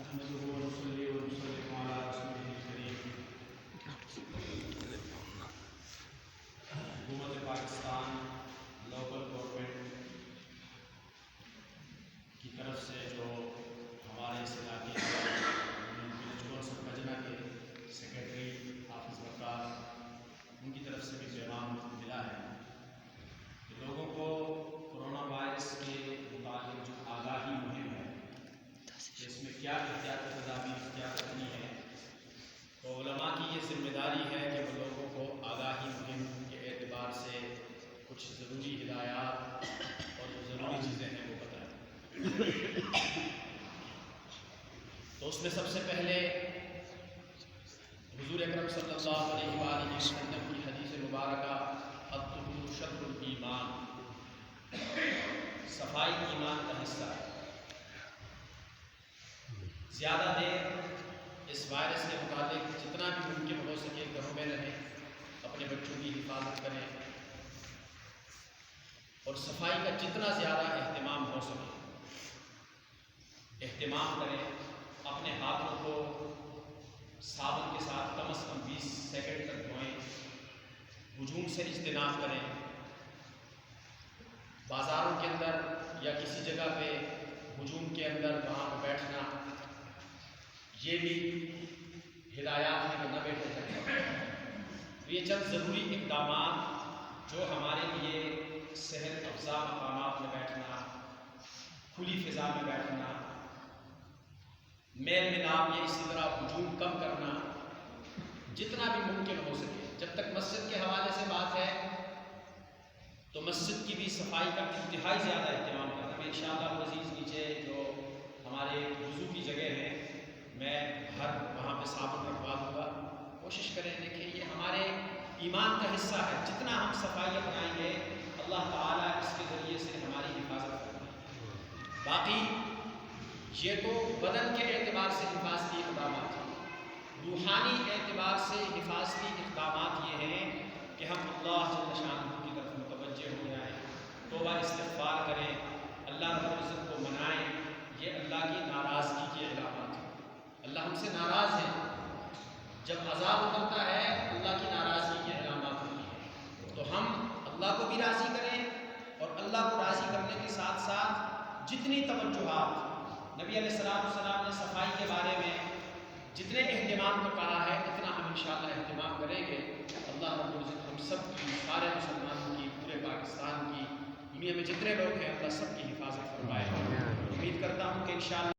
نحمده ونصلي ونسلم على رسوله الكريم. حکومت پاکستان لوکل گورنمنٹ کی طرف سے جو ہمارے اس علاقے کے سربجنا کے سیکرٹری حافظ وقار ان کی طرف سے بھی پیغام ملا ہے کہ لوگوں کو کورونا وائرس کے متعلق جو آگاہی مہم ہے کہ اس میں کیا احتیاطی تدابیر اختیار کرنی ہے، تو علماء کی یہ ذمہ داری ہے کہ وہ لوگوں کو آگاہی مہم کے اعتبار سے کچھ ضروری ہدایات اور جو ضروری چیزیں ہیں وہ بتائیں. تو اس میں سب سے پہلے حضور اکرم صلی اللہ علیہ وآلہ وسلم کی حدیث مبارکہ الطہور شطر الایمان، صفائی ایمان کا حصہ ہے. زیادہ دیر اس وائرس کے متعلق جتنا بھی ممکن ہو سکے گھروں میں رہیں، اپنے بچوں کی حفاظت کریں اور صفائی کا جتنا زیادہ اہتمام ہو سکے اہتمام کریں. اپنے ہاتھوں کو صابن کے ساتھ کم از کم 20 سیکنڈ تک دھوئیں. ہجوم سے اجتناب کریں. بازاروں کے اندر یا کسی جگہ پہ ہجوم کے اندر وہاں پہ بیٹھنا، یہ بھی ہدایات ہیں کہ نہ بیٹھے جائیں. تو یہ چند ضروری اقدامات جو ہمارے لیے صحت افزا مقامات میں بیٹھنا، کھلی فضا میں بیٹھنا، میل ملاپ یا اسی طرح ہجوم کم کرنا، جتنا بھی ممکن ہو سکے. جب تک مسجد کے حوالے سے بات ہے تو مسجد کی بھی صفائی کا انتہائی زیادہ اہتمام کرنا. میں انشاءاللہ عزیز نیچے جو ہمارے وضو کی جگہ ہیں میں ہر وہاں پہ صابن رکھوا دوں گا. کوشش کریں. دیکھیں یہ ہمارے ایمان کا حصہ ہے. جتنا ہم صفائی اپنائیں گے اللہ تعالیٰ اس کے ذریعے سے ہماری حفاظت کریں گے. باقی یہ تو بدن کے اعتبار سے حفاظتی اقدامات ہیں. روحانی اعتبار سے حفاظتی اقدامات یہ ہیں کہ ہم اللہ جل شانہ کی طرف متوجہ ہو جائیں، توبہ استغفار کریں، اللہ رب العزت کو منائیں. یہ اللہ کی ناراضگی کے علامات ہیں. اللہ ہم سے ناراض ہے. جب عذاب اترتا ہے اللہ کی ناراضگی کے علامات ہوتی ہیں. تو ہم اللہ کو بھی راضی کریں اور اللہ کو راضی کرنے کے ساتھ ساتھ جتنی توجہات نبی علیہ السلام نے صفائی کے بارے میں جتنے اہتمام کو کہا ہے اتنا ہم انشاءاللہ اہتمام کریں گے. اللہ رب العزت ہم سب کی، سارے مسلمانوں کی، پورے پاکستان کی، دنیا میں جتنے لوگ ہیں اللہ سب کی حفاظت فرمائے. امید کرتا ہوں کہ انشاءاللہ